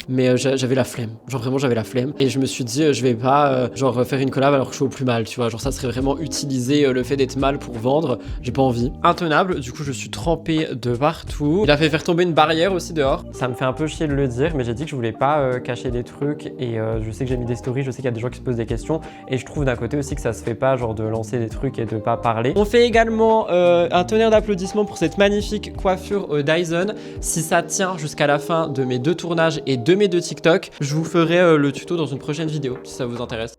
mais j'avais la flemme. Genre vraiment j'avais la flemme. Et je me suis dit je vais pas genre faire une collab alors que je suis au plus mal, tu vois. Genre ça serait vraiment utiliser le fait d'être mal pour vendre. J'ai pas envie. Intenable, du coup je suis trempé de partout. Il a fait faire tomber une barrière aussi dehors. Ça me fait un peu chier de le dire, mais j'ai dit que je voulais pas cacher des trucs et je sais que j'ai mis des stories, je sais qu'il y a des gens qui se posent des questions et je trouve d'un côté aussi que ça se fait pas genre de lancer des trucs et de pas parler. On fait également un tonnerre d'applaudissements pour cette magnifique coiffure Dyson. Si ça tient jusqu'à la fin de mes 2 tournages et de mes 2 TikTok, je vous ferai le tuto dans une prochaine vidéo si ça vous intéresse.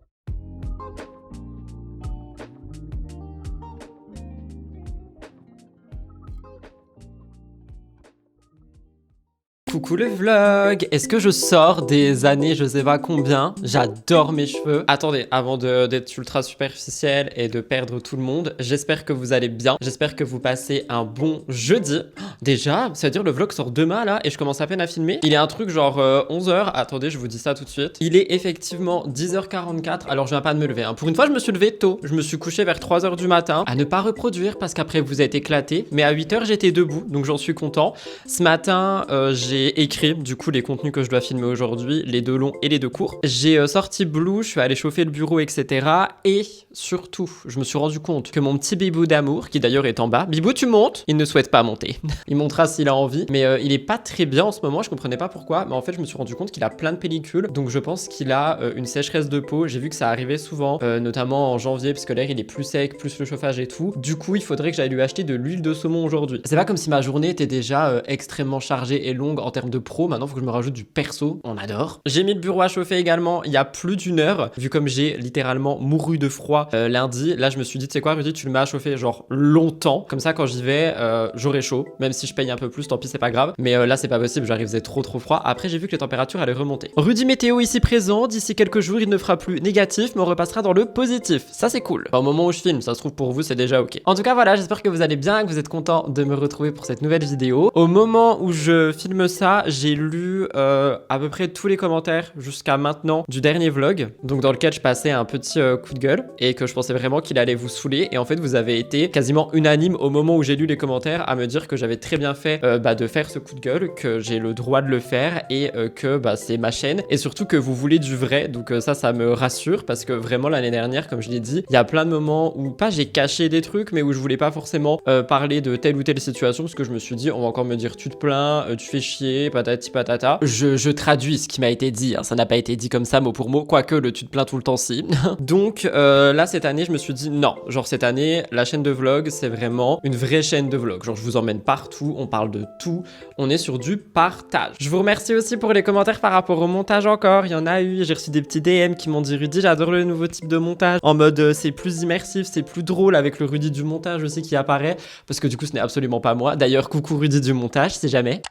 Coucou le vlog. Est-ce que je sors des années je sais pas combien? J'adore mes cheveux. Attendez, avant d'être ultra superficiel et de perdre tout le monde, j'espère que vous allez bien. J'espère que vous passez un bon jeudi. Déjà, ça veut dire le vlog sort demain là et je commence à peine à filmer. Il est un truc genre 11h. Attendez, je vous dis ça tout de suite. Il est effectivement 10h44. Alors je viens pas de me lever. Hein. Pour une fois, je me suis levé tôt. Je me suis couché vers 3h du matin. À ne pas reproduire parce qu'après vous êtes éclaté. Mais à 8h, j'étais debout. Donc j'en suis content. Ce matin, j'ai écrit du coup les contenus que je dois filmer aujourd'hui, les 2 longs et les 2 courts. J'ai sorti Blue, je suis allé chauffer le bureau, etc. Et surtout, je me suis rendu compte que mon petit bibou d'amour, qui d'ailleurs est en bas, Bibou tu montes? Il ne souhaite pas monter. Il montera s'il a envie, mais il est pas très bien en ce moment, je comprenais pas pourquoi, mais en fait je me suis rendu compte qu'il a plein de pellicules, donc je pense qu'il a une sécheresse de peau. J'ai vu que ça arrivait souvent, notamment en janvier, parce que l'air il est plus sec, plus le chauffage et tout. Du coup, il faudrait que j'aille lui acheter de l'huile de saumon aujourd'hui. C'est pas comme si ma journée était déjà extrêmement chargée et longue en termes de pro, maintenant faut que je me rajoute du perso, on adore. J'ai mis le bureau à chauffer également il y a plus d'1 heure, vu comme j'ai littéralement mouru de froid lundi. Là je me suis dit, tu sais quoi Rudy, tu le mets à chauffer genre longtemps, comme ça quand j'y vais j'aurai chaud, même si je paye un peu plus, tant pis c'est pas grave, mais là c'est pas possible, j'arrive, faisait trop froid. Après j'ai vu que les températures allaient remonter. Rudy météo ici présent, d'ici quelques jours il ne fera plus négatif mais on repassera dans le positif, ça c'est cool. Enfin, au moment où je filme, ça se trouve pour vous c'est déjà ok. En tout cas voilà, j'espère que vous allez bien, que vous êtes contents de me retrouver pour cette nouvelle vidéo. Au moment où je filme ça, j'ai lu à peu près tous les commentaires jusqu'à maintenant du dernier vlog, donc dans lequel je passais un petit coup de gueule et que je pensais vraiment qu'il allait vous saouler, et en fait vous avez été quasiment unanime au moment où j'ai lu les commentaires à me dire que j'avais très bien fait de faire ce coup de gueule, que j'ai le droit de le faire et que c'est ma chaîne, et surtout que vous voulez du vrai, donc ça me rassure parce que vraiment l'année dernière, comme je l'ai dit, il y a plein de moments où pas j'ai caché des trucs mais où je voulais pas forcément parler de telle ou telle situation parce que je me suis dit on va encore me dire tu te plains, tu fais chier, patati patata. Je traduis ce qui m'a été dit, hein. Ça n'a pas été dit comme ça mot pour mot, quoique le tu te plains tout le temps si. Donc là cette année je me suis dit non, genre cette année la chaîne de vlog c'est vraiment une vraie chaîne de vlog, genre je vous emmène partout, on parle de tout, on est sur du partage. Je vous remercie aussi pour les commentaires par rapport au montage encore, il y en a eu, j'ai reçu des petits DM qui m'ont dit Rudy j'adore le nouveau type de montage, en mode c'est plus immersif, c'est plus drôle avec le Rudy du montage aussi qui apparaît, parce que du coup ce n'est absolument pas moi. D'ailleurs coucou Rudy du montage si jamais.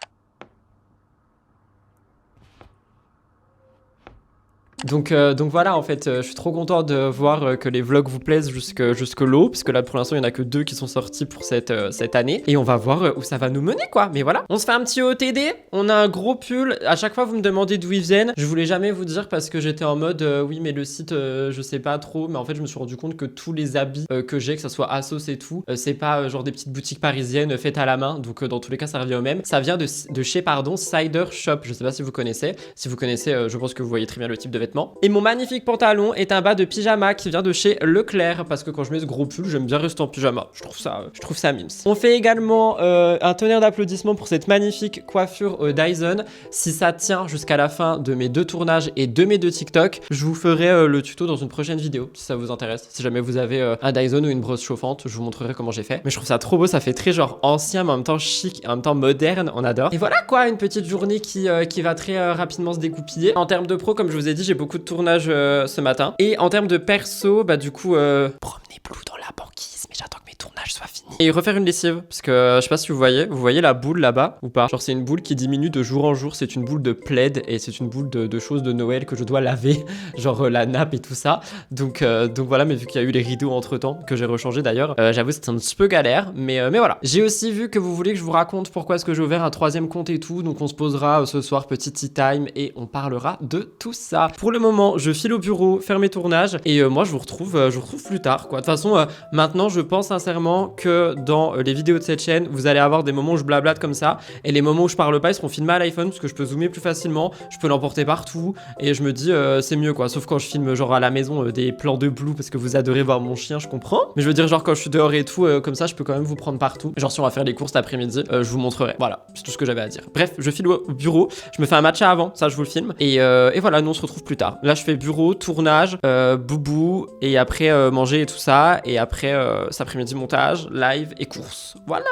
Donc voilà, en fait, je suis trop content de voir que les vlogs vous plaisent jusque là, parce que là pour l'instant il n'y en a que 2 qui sont sortis pour cette année, et on va voir où ça va nous mener quoi. Mais voilà, on se fait un petit OTD, on a un gros pull, à chaque fois vous me demandez d'où ils viennent, je voulais jamais vous dire parce que j'étais en mode oui mais le site je sais pas trop, mais en fait je me suis rendu compte que tous les habits que j'ai, que ça soit Asos et tout, c'est pas genre des petites boutiques parisiennes faites à la main, donc dans tous les cas ça revient au même. Ça vient de chez Cider Shop, je sais pas si vous connaissez, je pense que vous voyez très bien le type de vêtements. Et mon magnifique pantalon est un bas de pyjama qui vient de chez Leclerc, parce que quand je mets ce gros pull j'aime bien rester en pyjama, je trouve ça mimes. On fait également un tonnerre d'applaudissements pour cette magnifique coiffure Dyson. Si ça tient jusqu'à la fin de mes 2 tournages et de mes 2 TikTok, je vous ferai le tuto dans une prochaine vidéo si ça vous intéresse. Si jamais vous avez un Dyson ou une brosse chauffante, je vous montrerai comment j'ai fait. Mais je trouve ça trop beau, ça fait très genre ancien mais en même temps chic, en même temps moderne, on adore. Et voilà quoi, une petite journée qui va très rapidement se dégoupiller. En termes de pro, comme je vous ai dit, j'ai beaucoup de tournage ce matin. Et en termes de perso, du coup, promener Blue dans la banquise, mais j'attends que mes tournages soient finis. Et refaire une lessive, parce que je sais pas si vous voyez la boule là-bas ou pas. Genre c'est une boule qui diminue de jour en jour, c'est une boule de plaid et c'est une boule de choses de Noël que je dois laver, genre la nappe et tout ça. Donc voilà, mais vu qu'il y a eu les rideaux entre temps, que j'ai rechangé d'ailleurs, j'avoue c'est un petit peu galère, mais voilà. J'ai aussi vu que vous voulez que je vous raconte pourquoi est-ce que j'ai ouvert un 3e compte et tout, donc on se posera ce soir petit tea time et on parlera de tout ça. Pour le moment, je file au bureau, faire mes tournages et moi je vous retrouve plus tard quoi. De toute façon, maintenant je pense sincèrement vraiment que dans les vidéos de cette chaîne, vous allez avoir des moments où je blablate comme ça, et les moments où je parle pas, ils seront filmés à l'iPhone, parce que je peux zoomer plus facilement, je peux l'emporter partout, et je me dis c'est mieux quoi, sauf quand je filme genre à la maison des plans de Blue, parce que vous adorez voir mon chien, je comprends, mais je veux dire genre quand je suis dehors et tout, comme ça je peux quand même vous prendre partout, genre si on va faire les courses l'après-midi, je vous montrerai, voilà, c'est tout ce que j'avais à dire. Bref, je file au bureau, je me fais un matcha avant, ça je vous le filme, et voilà, nous on se retrouve plus tard. Là je fais bureau, tournage, boubou, et après manger et tout ça, et après cet après-midi montage, live et courses, voilà.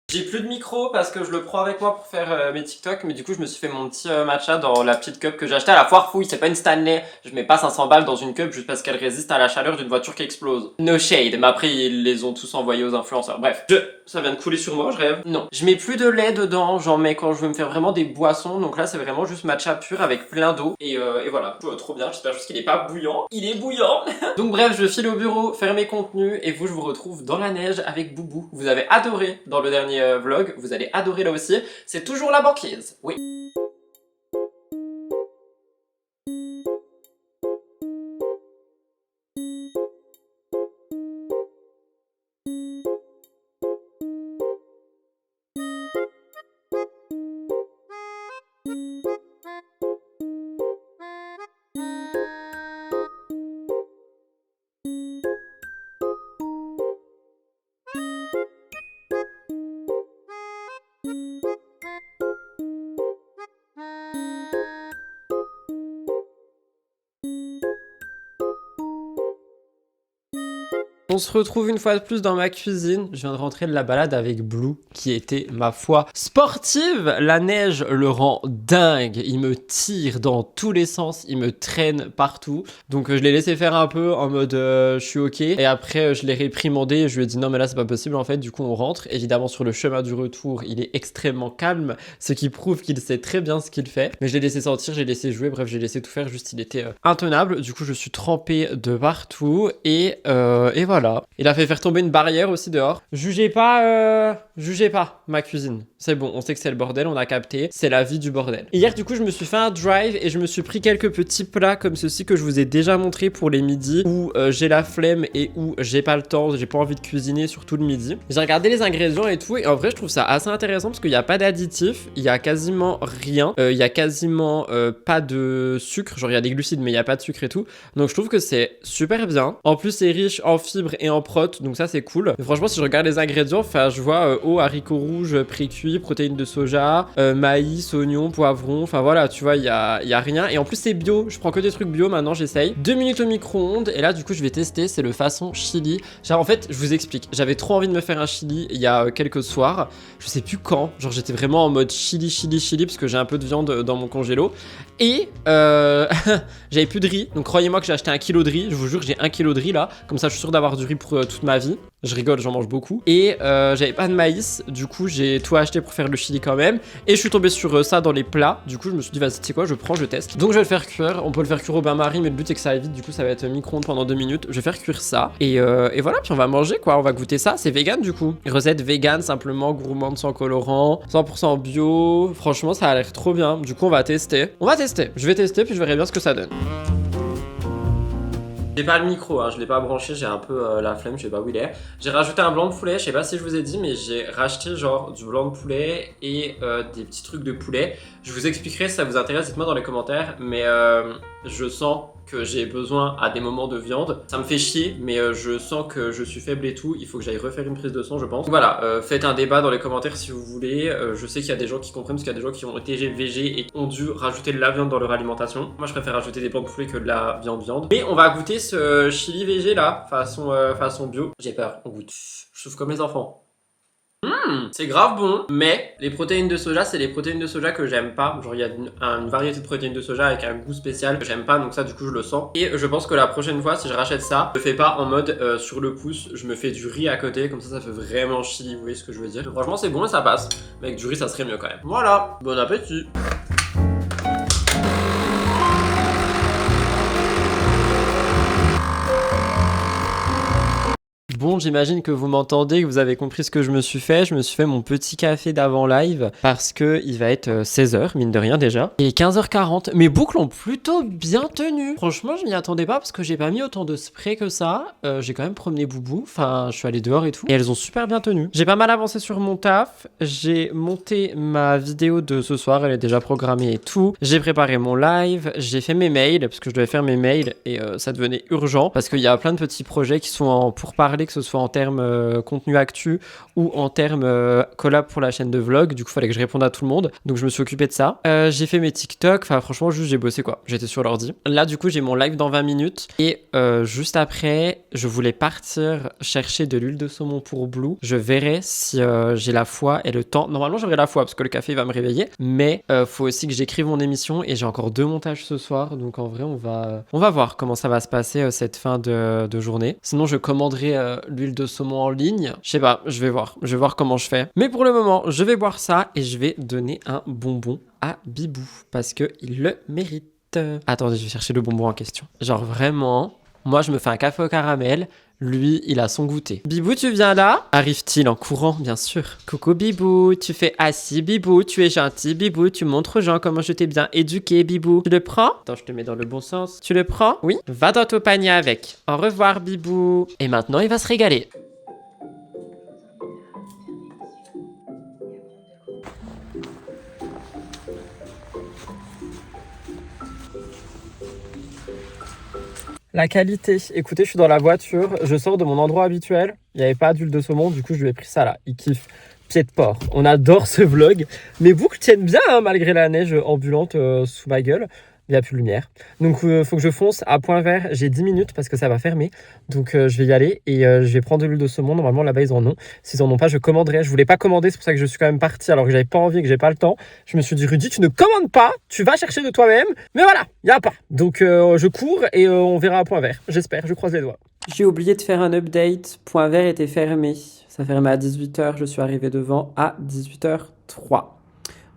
J'ai plus de micro parce que je le prends avec moi pour faire mes TikTok, mais du coup je me suis fait mon petit matcha dans la petite cup que j'ai acheté à la foire fouille. C'est pas une Stanley, je mets pas 500 balles dans une cup juste parce qu'elle résiste à la chaleur d'une voiture qui explose. No shade, mais après ils les ont tous envoyés aux influenceurs. Bref, ça vient de couler sur moi, je rêve. Non, je mets plus de lait dedans, j'en mets quand je veux me faire vraiment des boissons. Donc là c'est vraiment juste matcha pur avec plein d'eau et voilà, trop bien. J'espère juste qu'il est pas bouillant. Il est bouillant. Donc bref, je file au bureau faire mes contenus et vous je vous retrouve dans la neige avec Boubou. Vous avez adoré dans le dernier vlog, vous allez adorer là aussi, c'est toujours la banquise, oui. On se retrouve une fois de plus dans ma cuisine. Je viens de rentrer de la balade avec Blue, qui était, ma foi, sportive. La neige le rend dingue. Il me tire dans tous les sens. Il me traîne partout. Donc je l'ai laissé faire un peu en mode je suis ok. Et après je l'ai réprimandé. Je lui ai dit non mais là c'est pas possible en fait. Du coup on rentre. Évidemment sur le chemin du retour, il est extrêmement calme. Ce qui prouve qu'il sait très bien ce qu'il fait. Mais je l'ai laissé sortir, j'ai laissé jouer. Bref, j'ai laissé tout faire. Juste il était intenable. Du coup je suis trempé de partout. Et voilà. Il a fait faire tomber une barrière aussi dehors. Jugez pas ma cuisine. C'est bon, on sait que c'est le bordel, on a capté. C'est la vie du bordel. Hier, du coup, je me suis fait un drive et je me suis pris quelques petits plats comme ceci que je vous ai déjà montré pour les midis où j'ai la flemme et où j'ai pas le temps, j'ai pas envie de cuisiner, surtout le midi. J'ai regardé les ingrédients et tout et en vrai, je trouve ça assez intéressant parce qu'il n'y a pas d'additifs, il y a quasiment rien, il y a quasiment pas de sucre, genre il y a des glucides mais il y a pas de sucre et tout. Donc je trouve que c'est super bien. En plus, c'est riche en fibres et en prot, donc ça c'est cool. Mais franchement, si je regarde les ingrédients, enfin, je vois eau, haricots rouges, pré-cuits, protéines de soja, maïs, oignons, poivrons, enfin voilà, tu vois, il y a rien. Et en plus, c'est bio, je prends que des trucs bio maintenant, j'essaye. 2 minutes au micro-ondes, et là, du coup, je vais tester, c'est le façon chili. Genre, en fait, je vous explique, j'avais trop envie de me faire un chili il y a quelques soirs, je sais plus quand, genre j'étais vraiment en mode chili, parce que j'ai un peu de viande dans mon congélo. Et j'avais plus de riz, donc croyez-moi que j'ai acheté 1 kilo de riz, je vous jure, j'ai 1 kilo de riz là, comme ça je suis sûr d'avoir du riz pour toute ma vie. Je rigole, j'en mange beaucoup. Et j'avais pas de maïs, du coup j'ai tout acheté pour faire le chili quand même. Et je suis tombé sur ça dans les plats, du coup je me suis dit vas-y tu sais quoi, je prends, je teste. Donc je vais le faire cuire, on peut le faire cuire au bain-marie, mais le but c'est que ça aille vite, du coup ça va être micro-ondes pendant 2 minutes. Je vais faire cuire ça, et voilà, puis on va manger quoi, on va goûter ça, c'est vegan du coup. Recette vegan, simplement, gourmande, sans colorant, 100% bio, franchement ça a l'air trop bien. Du coup on va tester, je vais tester puis je verrai bien ce que ça donne. J'ai pas le micro, hein, je l'ai pas branché, j'ai un peu la flemme, je sais pas où il est. J'ai rajouté un blanc de poulet, je sais pas si je vous ai dit, mais j'ai racheté genre du blanc de poulet et des petits trucs de poulet. Je vous expliquerai si ça vous intéresse, dites-moi dans les commentaires, mais je sens que j'ai besoin à des moments de viande. Ça me fait chier, mais je sens que je suis faible et tout, il faut que j'aille refaire une prise de sang je pense. Voilà, faites un débat dans les commentaires si vous voulez. Je sais qu'il y a des gens qui comprennent, parce qu'il y a des gens qui ont été végés et ont dû rajouter de la viande dans leur alimentation. Moi je préfère rajouter des blancs de poulet que de la viande. Mais on va goûter ce chili végé là, façon bio. J'ai peur, on goûte. Je souffre comme les enfants. C'est grave bon, mais les protéines de soja, c'est les protéines de soja que j'aime pas. Genre il y a une variété de protéines de soja avec un goût spécial que j'aime pas, donc ça du coup je le sens. Et je pense que la prochaine fois, si je rachète ça, je le fais pas en mode sur le pouce, je me fais du riz à côté, comme ça fait vraiment chili, vous voyez ce que je veux dire. Franchement c'est bon et ça passe, mais avec du riz ça serait mieux quand même. Voilà, bon appétit. Bon, j'imagine que vous m'entendez, que vous avez compris ce que je me suis fait. Je me suis fait mon petit café d'avant live parce que il va être 16h, mine de rien déjà. Et 15h40. Mes boucles ont plutôt bien tenu. Franchement, je m'y attendais pas parce que j'ai pas mis autant de spray que ça. J'ai quand même promené Boubou. Enfin, je suis allé dehors et tout. Et elles ont super bien tenu. J'ai pas mal avancé sur mon taf. J'ai monté ma vidéo de ce soir. Elle est déjà programmée et tout. J'ai préparé mon live. J'ai fait mes mails parce que je devais faire mes mails et ça devenait urgent parce qu'il y a plein de petits projets qui sont en pourparlers, que ce soit en termes contenu actu ou en termes collab pour la chaîne de vlog. Du coup, il fallait que je réponde à tout le monde. Donc, je me suis occupé de ça. J'ai fait mes TikTok. Enfin, franchement, juste j'ai bossé quoi. J'étais sur l'ordi. Là, du coup, j'ai mon live dans 20 minutes. Et juste après, je voulais partir chercher de l'huile de saumon pour Blue. Je verrai si j'ai la foi et le temps. Normalement, j'aurai la foi parce que le café va me réveiller. Mais faut aussi que j'écrive mon émission et j'ai encore 2 montages ce soir. Donc, en vrai, on va voir comment ça va se passer cette fin de journée. Sinon, je commanderai l'huile de saumon en ligne. Je sais pas, je vais voir. Je vais voir comment je fais. Mais pour le moment, je vais boire ça et je vais donner un bonbon à Bibou parce qu'il le mérite. Attendez, je vais chercher le bonbon en question. Genre vraiment, moi je me fais un café au caramel, lui il a son goûter. Bibou, tu viens là? Arrive-t-il en courant, bien sûr. Coucou Bibou, tu fais assis Bibou, tu es gentil Bibou, tu montres aux gens comment je t'ai bien éduqué Bibou. Tu le prends? Attends, je te mets dans le bon sens. Tu le prends? Oui. Va dans ton panier avec. Au revoir Bibou. Et maintenant il va se régaler. La qualité, écoutez, je suis dans la voiture, je sors de mon endroit habituel, il n'y avait pas d'huile de saumon, du coup je lui ai pris ça là, il kiffe, pied de porc, on adore ce vlog, mes boucles tiennent bien hein, malgré la neige ambulante sous ma gueule, il n'y a plus de lumière, donc faut que je fonce à Point Vert, j'ai 10 minutes parce que ça va fermer, donc je vais y aller et je vais prendre de l'huile de saumon, normalement là-bas ils en ont, s'ils en ont pas je commanderai, je voulais pas commander, c'est pour ça que je suis quand même parti alors que j'avais pas envie et que j'ai pas le temps, je me suis dit Rudy tu ne commandes pas, tu vas chercher de toi-même, mais voilà, il n'y a pas, donc je cours et on verra à Point Vert, j'espère, je croise les doigts. J'ai oublié de faire un update, Point Vert était fermé, ça fermait à 18h, je suis arrivé devant à 18h03.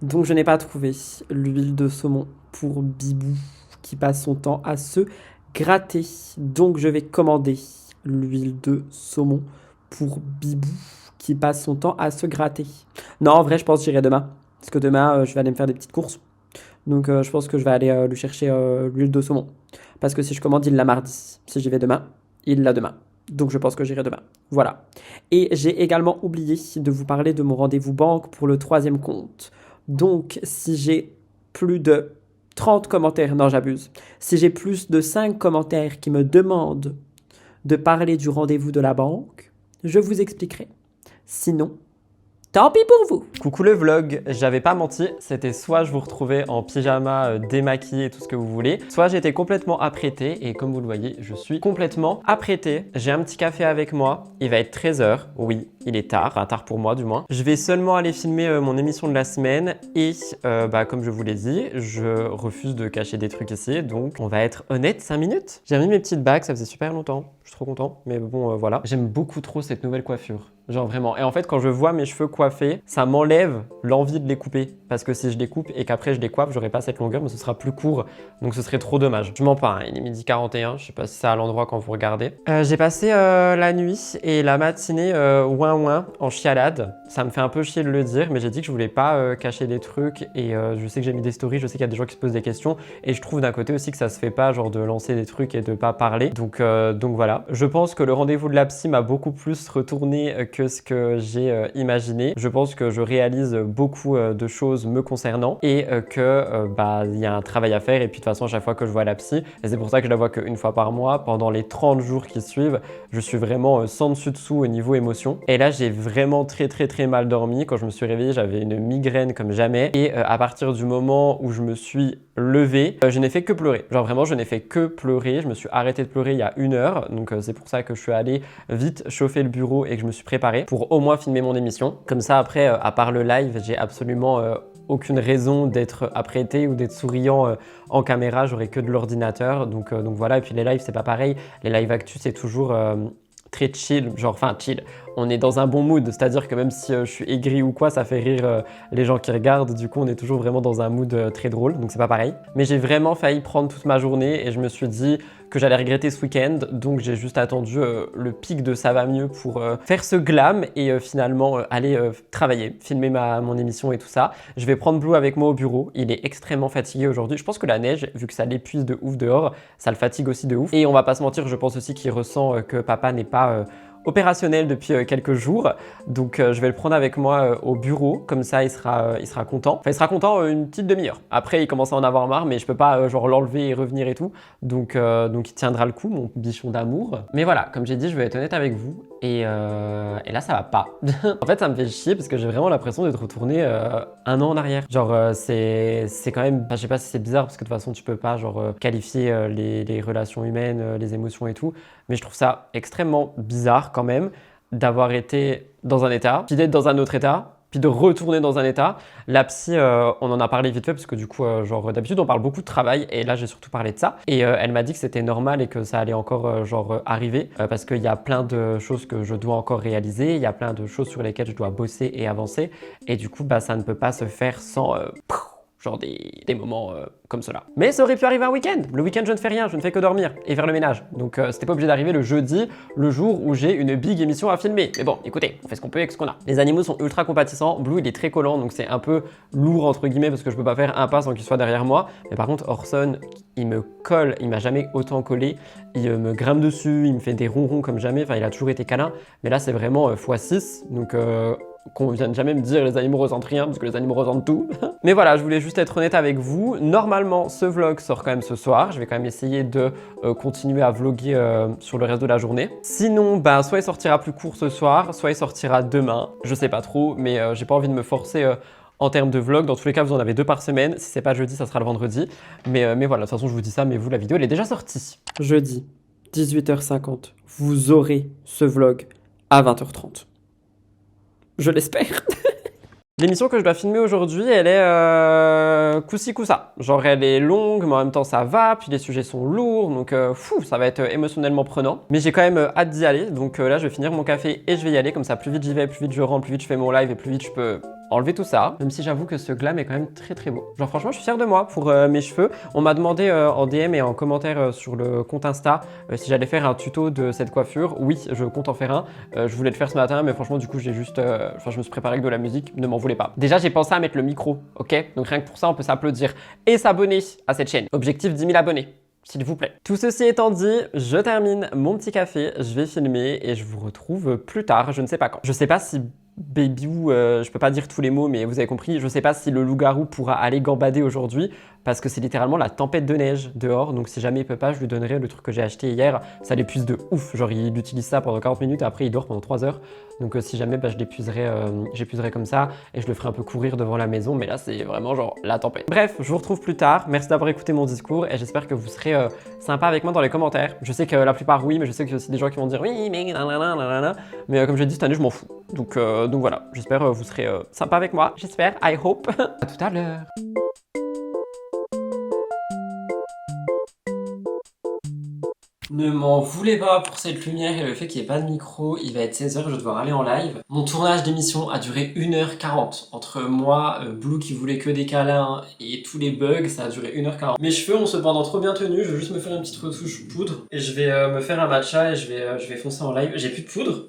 Donc je n'ai pas trouvé l'huile de saumon pour Bibou qui passe son temps à se gratter. Donc je vais commander l'huile de saumon pour Bibou qui passe son temps à se gratter. Non, en vrai, je pense que j'irai demain. Parce que demain, je vais aller me faire des petites courses. Donc je pense que je vais aller lui chercher l'huile de saumon. Parce que si je commande, il l'a mardi. Si j'y vais demain, il l'a demain. Donc je pense que j'irai demain. Voilà. Et j'ai également oublié de vous parler de mon rendez-vous banque pour le 3e compte. Donc, si j'ai plus de 30 commentaires, non j'abuse, si j'ai plus de 5 commentaires qui me demandent de parler du rendez-vous de la banque, je vous expliquerai. Sinon, tant pis pour vous. Coucou le vlog, j'avais pas menti, c'était soit je vous retrouvais en pyjama démaquillé, tout ce que vous voulez, soit j'étais complètement apprêté et comme vous le voyez, je suis complètement apprêté. J'ai un petit café avec moi, il va être 13h, oui, il est tard, enfin tard pour moi du moins. Je vais seulement aller filmer mon émission de la semaine et comme je vous l'ai dit, je refuse de cacher des trucs ici, donc on va être honnête 5 minutes. J'ai remis mes petites bagues, ça faisait super longtemps, je suis trop content, mais bon voilà. J'aime beaucoup trop cette nouvelle coiffure. Genre vraiment. Et en fait, quand je vois mes cheveux coiffés, ça m'enlève l'envie de les couper. Parce que si je les coupe et qu'après je les coiffe, j'aurai pas cette longueur, mais ce sera plus court. Donc ce serait trop dommage. Je mens pas, hein, il est 12h41. Je sais pas si c'est à l'endroit quand vous regardez. J'ai passé la nuit et la matinée ouin en chialade. Ça me fait un peu chier de le dire, mais j'ai dit que je voulais pas cacher des trucs. Et je sais que j'ai mis des stories, je sais qu'il y a des gens qui se posent des questions. Et je trouve d'un côté aussi que ça se fait pas, genre de lancer des trucs et de pas parler. Donc voilà. Je pense que le rendez-vous de la psy m'a beaucoup plus retourné que ce que j'ai imaginé. Je pense que je réalise beaucoup de choses me concernant et il y a un travail à faire et puis de toute façon à chaque fois que je vois la psy, et c'est pour ça que je la vois qu'une fois par mois, pendant les 30 jours qui suivent, je suis vraiment sans dessus dessous au niveau émotion. Et là j'ai vraiment très mal dormi. Quand je me suis réveillé, j'avais une migraine comme jamais et à partir du moment où je me suis levé, je n'ai fait que pleurer. Genre vraiment je n'ai fait que pleurer. Je me suis arrêté de pleurer il y a 1 heure, donc c'est pour ça que je suis allé vite chauffer le bureau et que je me suis préparé pour au moins filmer mon émission. Comme ça après, à part le live, j'ai absolument aucune raison d'être apprêté ou d'être souriant en caméra, j'aurai que de l'ordinateur. Donc voilà, et puis les lives c'est pas pareil. Les lives actu c'est toujours très chill, genre enfin chill. on est dans un bon mood, c'est-à-dire que même si je suis aigri ou quoi, ça fait rire les gens qui regardent, du coup on est toujours vraiment dans un mood très drôle, donc c'est pas pareil. Mais j'ai vraiment failli prendre toute ma journée et je me suis dit que j'allais regretter ce week-end, donc j'ai juste attendu le pic de ça va mieux pour faire ce glam et finalement aller travailler, filmer mon émission et tout ça. Je vais prendre Blue avec moi au bureau, il est extrêmement fatigué aujourd'hui. Je pense que la neige, vu que ça l'épuise de ouf dehors, ça le fatigue aussi de ouf. Et on va pas se mentir, je pense aussi qu'il ressent que papa n'est pas opérationnel depuis quelques jours, donc je vais le prendre avec moi au bureau, comme ça il sera content. Enfin il sera content une petite demi-heure. Après il commence à en avoir marre, mais je peux pas genre l'enlever et revenir et tout, donc il tiendra le coup, mon bichon d'amour. Mais voilà, comme j'ai dit, je vais être honnête avec vous, et là ça va pas. En fait ça me fait chier parce que j'ai vraiment l'impression d'être retourné un an en arrière. Genre c'est quand même, je sais pas si c'est bizarre parce que de toute façon tu peux pas genre qualifier les relations humaines, les émotions et tout, mais je trouve ça extrêmement bizarre quand même d'avoir été dans un état, puis d'être dans un autre état, puis de retourner dans un état. La psy, on en a parlé vite fait parce que du coup, genre d'habitude on parle beaucoup de travail et là j'ai surtout parlé de ça. Et elle m'a dit que c'était normal et que ça allait encore arriver parce qu'il y a plein de choses que je dois encore réaliser, il y a plein de choses sur lesquelles je dois bosser et avancer et du coup bah, ça ne peut pas se faire sans genre des moments comme cela. Mais ça aurait pu arriver un week-end. Le week-end, je ne fais rien, je ne fais que dormir et faire le ménage. Donc c'était pas obligé d'arriver le jeudi, le jour où j'ai une big émission à filmer. Mais bon, écoutez, on fait ce qu'on peut avec ce qu'on a. Les animaux sont ultra compatissants. Blue, il est très collant, donc c'est un peu lourd entre guillemets parce que je peux pas faire un pas sans qu'il soit derrière moi. Mais par contre, Orson, il me colle, il m'a jamais autant collé. Il me grimpe dessus, il me fait des ronrons comme jamais. Enfin, il a toujours été câlin. Mais là, c'est vraiment x6. Donc qu'on vienne jamais me dire les animaux ressentent rien parce que les animaux ressentent tout. Mais voilà, je voulais juste être honnête avec vous. Normalement, ce vlog sort quand même ce soir. Je vais quand même essayer de continuer à vlogger sur le reste de la journée. Sinon, bah, soit il sortira plus court ce soir, soit il sortira demain. Je sais pas trop, mais j'ai pas envie de me forcer en termes de vlog. Dans tous les cas, vous en avez 2 par semaine. Si c'est pas jeudi, ça sera le vendredi. Mais voilà, de toute façon, je vous dis ça, mais vous, la vidéo, elle est déjà sortie. Jeudi, 18h50, vous aurez ce vlog à 20h30. Je l'espère. L'émission que je dois filmer aujourd'hui, elle est coup-ci coup-ça. Genre elle est longue, mais en même temps ça va, puis les sujets sont lourds, donc ça va être émotionnellement prenant. Mais j'ai quand même hâte d'y aller, donc là je vais finir mon café et je vais y aller, comme ça plus vite j'y vais, plus vite je rentre, plus vite je fais mon live et plus vite je peux enlever tout ça. Même si j'avoue que ce glam est quand même très très beau. Genre franchement je suis fier de moi pour mes cheveux. On m'a demandé en DM et en commentaire sur le compte Insta si j'allais faire un tuto de cette coiffure. Oui, je compte en faire un. Je voulais le faire ce matin, mais franchement du coup j'ai juste, je me suis préparé avec de la musique, ne m'en voulez pas. Déjà j'ai pensé à mettre le micro, ok? Donc rien que pour ça on peut s'applaudir et s'abonner à cette chaîne. Objectif 10 000 abonnés. S'il vous plaît. Tout ceci étant dit, je termine mon petit café, je vais filmer et je vous retrouve plus tard, je ne sais pas quand. Je sais pas si Baby, je peux pas dire tous les mots, mais vous avez compris, je sais pas si le loup-garou pourra aller gambader aujourd'hui parce que c'est littéralement la tempête de neige dehors, donc si jamais il peut pas, je lui donnerai le truc que j'ai acheté hier, ça l'épuise de ouf, genre il utilise ça pendant 40 minutes et après il dort pendant 3 heures, donc si jamais bah, je l'épuiserai comme ça et je le ferai un peu courir devant la maison, mais là c'est vraiment genre la tempête. Bref, je vous retrouve plus tard, merci d'avoir écouté mon discours et j'espère que vous serez sympa avec moi dans les commentaires. Je sais que la plupart oui, mais je sais qu'il y a aussi des gens qui vont dire oui, mais nanana, mais comme je l'ai dit cette année je m'en fous, donc voilà, j'espère vous serez sympa avec moi, j'espère, I hope. À tout à l'heure. Ne m'en voulez pas pour cette lumière et le fait qu'il n'y ait pas de micro, il va être 16h, je vais devoir aller en live. Mon tournage d'émission a duré 1h40. Entre moi, Blue qui voulait que des câlins et tous les bugs, ça a duré 1h40. Mes cheveux ont cependant trop bien tenu, je vais juste me faire une petite retouche poudre et je vais me faire un matcha et je vais foncer en live. J'ai plus de poudre.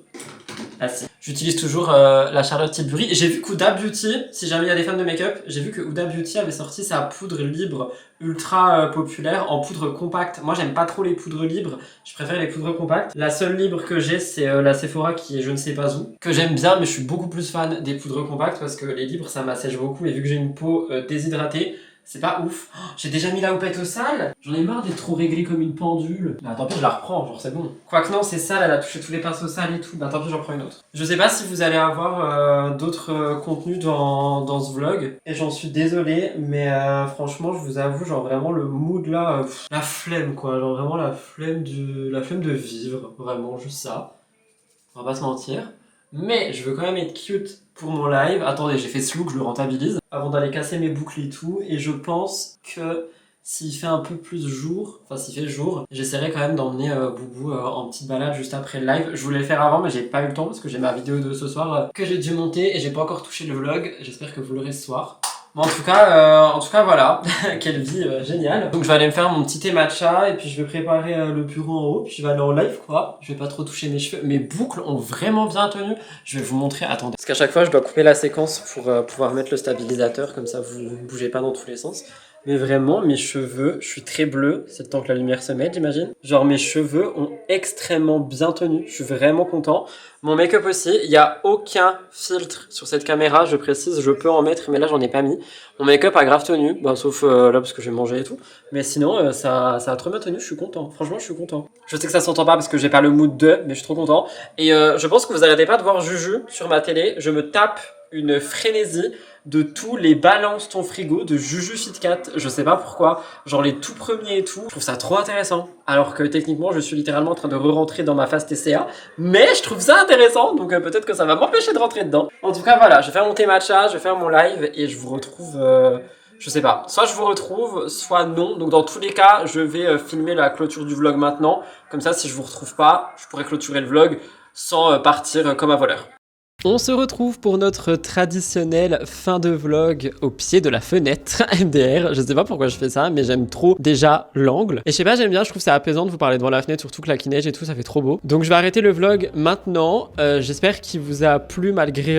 Ah si. J'utilise toujours la Charlotte Tilbury. J'ai vu qu'Huda Beauty, si jamais il y a des fans de make-up, j'ai vu que Huda Beauty avait sorti sa poudre libre ultra populaire en poudre compacte. Moi j'aime pas trop les poudres libres, je préfère les poudres compactes. La seule libre que j'ai c'est la Sephora qui est je ne sais pas où, que j'aime bien mais je suis beaucoup plus fan des poudres compactes parce que les libres ça m'assèche beaucoup et vu que j'ai une peau déshydratée, c'est pas ouf. Oh, j'ai déjà mis la houppette au sale. J'en ai marre d'être trop réglée comme une pendule. Bah tant pis, je la reprends, genre c'est bon. Quoique non, c'est sale, elle a touché tous les pinceaux sales et tout. Bah tant pis, j'en prends une autre. Je sais pas si vous allez avoir d'autres contenus dans ce vlog. Et j'en suis désolé, mais franchement, je vous avoue, genre vraiment le mood là, la flemme quoi. Genre vraiment la flemme de vivre. Vraiment, juste ça. On va pas se mentir. Mais je veux quand même être cute pour mon live. Attendez, j'ai fait ce look, je le rentabilise. Avant d'aller casser mes boucles et tout. Et je pense que s'il fait un peu plus jour, enfin s'il fait jour, j'essaierai quand même d'emmener Boubou en petite balade juste après le live. Je voulais le faire avant mais j'ai pas eu le temps parce que j'ai ma vidéo de ce soir que j'ai dû monter et j'ai pas encore touché le vlog. J'espère que vous l'aurez ce soir. Bon, en tout cas voilà, quelle vie géniale. Donc je vais aller me faire mon petit thé matcha et puis je vais préparer le bureau en haut, puis je vais aller en live quoi. Je vais pas trop toucher mes cheveux. Mes boucles ont vraiment bien tenu. Je vais vous montrer, attendez. Parce qu'à chaque fois je dois couper la séquence pour pouvoir mettre le stabilisateur, comme ça vous ne bougez pas dans tous les sens. Mais vraiment, mes cheveux, je suis très bleu, c'est le temps que la lumière se mette, j'imagine. Genre, mes cheveux ont extrêmement bien tenu, je suis vraiment content. Mon make-up aussi, il n'y a aucun filtre sur cette caméra, je précise, je peux en mettre, mais là, j'en ai pas mis. Mon make-up a grave tenu, bah, sauf là, parce que j'ai mangé et tout. Mais sinon, ça a trop bien tenu, je suis content. Franchement, je suis content. Je sais que ça s'entend pas parce que j'ai pas le mood de, mais je suis trop content. Et je pense que vous arrêtez pas de voir Juju sur ma télé. Je me tape une frénésie de tous les balance ton frigo de Juju FitCat. Je sais pas pourquoi, genre les tout premiers et tout. Je trouve ça trop intéressant. Alors que techniquement, je suis littéralement en train de re-rentrer dans ma phase TCA. Mais je trouve ça intéressant, donc peut-être que ça va m'empêcher de rentrer dedans. En tout cas, voilà, je vais faire mon thé matcha, je vais faire mon live et je vous retrouve... je sais pas, soit je vous retrouve, soit non. Donc dans tous les cas, je vais filmer la clôture du vlog maintenant. Comme ça, si je vous retrouve pas, je pourrai clôturer le vlog sans partir comme un voleur. On se retrouve pour notre traditionnelle fin de vlog au pied de la fenêtre MDR. Je sais pas pourquoi je fais ça, mais j'aime trop déjà l'angle. Et je sais pas, j'aime bien, je trouve ça apaisant de vous parler devant la fenêtre, surtout que la neige et tout, ça fait trop beau. Donc je vais arrêter le vlog maintenant. J'espère qu'il vous a plu malgré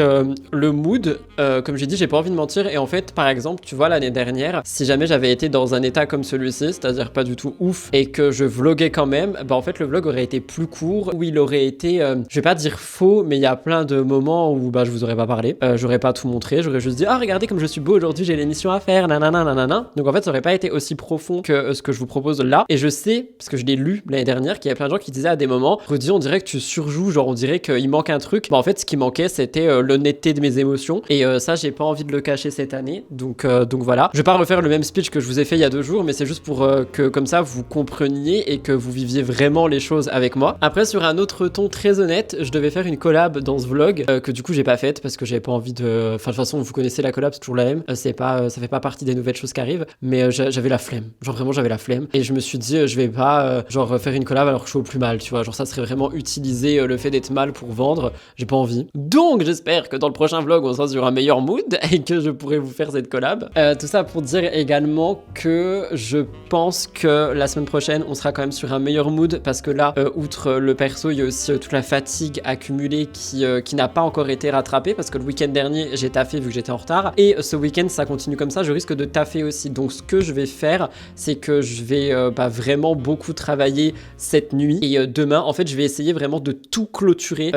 le mood. Comme j'ai dit, j'ai pas envie de mentir. Et en fait, par exemple, tu vois, l'année dernière, si jamais j'avais été dans un état comme celui-ci, c'est-à-dire pas du tout ouf, et que je vloguais quand même, bah en fait, le vlog aurait été plus court, où il aurait été, je vais pas dire faux, mais il y a plein de moments où bah je vous aurais pas parlé, j'aurais pas tout montré, j'aurais juste dit ah regardez comme je suis beau aujourd'hui, j'ai l'émission à faire, nanana nanana. Donc en fait ça aurait pas été aussi profond que ce que je vous propose là. Et je sais, parce que je l'ai lu l'année dernière, qu'il y a plein de gens qui disaient à des moments, Rudy on dirait que tu surjoues, genre on dirait qu'il manque un truc. Bah en fait ce qui manquait c'était l'honnêteté de mes émotions et ça j'ai pas envie de le cacher cette année. Donc voilà, je vais pas refaire le même speech que je vous ai fait il y a 2 jours, mais c'est juste pour que comme ça vous compreniez et que vous viviez vraiment les choses avec moi. Après sur un autre ton très honnête, je devais faire une collab dans ce vlog que du coup j'ai pas faite parce que j'avais pas envie de... Enfin de toute façon vous connaissez la collab, c'est toujours la même, c'est pas, ça fait pas partie des nouvelles choses qui arrivent, mais j'avais la flemme, genre vraiment j'avais la flemme et je me suis dit je vais pas genre faire une collab alors que je suis au plus mal, tu vois, genre ça serait vraiment utiliser le fait d'être mal pour vendre, j'ai pas envie. Donc j'espère que dans le prochain vlog on sera sur un meilleur mood et que je pourrai vous faire cette collab. Tout ça pour dire également que je pense que la semaine prochaine on sera quand même sur un meilleur mood parce que là outre le perso il y a aussi toute la fatigue accumulée qui n'a pas encore été rattrapée parce que le week-end dernier j'ai taffé vu que j'étais en retard et ce week-end ça continue comme ça, je risque de taffer aussi. Donc ce que je vais faire c'est que je vais vraiment beaucoup travailler cette nuit et demain en fait je vais essayer vraiment de tout clôturer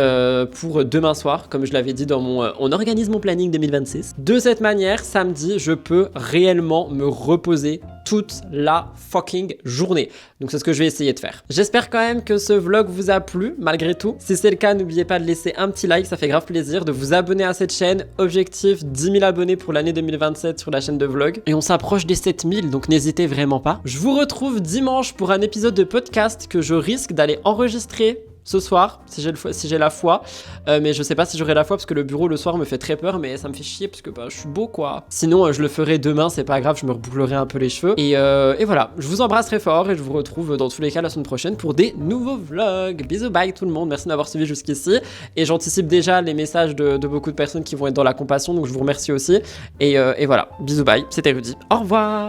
pour demain soir comme je l'avais dit dans mon on organise mon planning 2026. De cette manière samedi je peux réellement me reposer toute la fucking journée. Donc c'est ce que je vais essayer de faire. J'espère quand même que ce vlog vous a plu malgré tout. Si c'est le cas, n'oubliez pas de laisser un petit like, ça fait grave plaisir. De vous abonner à cette chaîne. Objectif 10 000 abonnés pour l'année 2027 sur la chaîne de vlog. Et on s'approche des 7000, donc n'hésitez vraiment pas. Je vous retrouve dimanche pour un épisode de podcast que je risque d'aller enregistrer ce soir, si j'ai la foi, mais je sais pas si j'aurai la foi parce que le bureau le soir me fait très peur, mais ça me fait chier parce que bah, je suis beau quoi. Sinon je le ferai demain, c'est pas grave, je me rebouclerai un peu les cheveux et voilà, je vous embrasse très fort et je vous retrouve dans tous les cas la semaine prochaine pour des nouveaux vlogs. Bisous, bye tout le monde, merci d'avoir suivi jusqu'ici et j'anticipe déjà les messages de beaucoup de personnes qui vont être dans la compassion, donc je vous remercie aussi et voilà, bisous, bye, c'était Rudy, au revoir.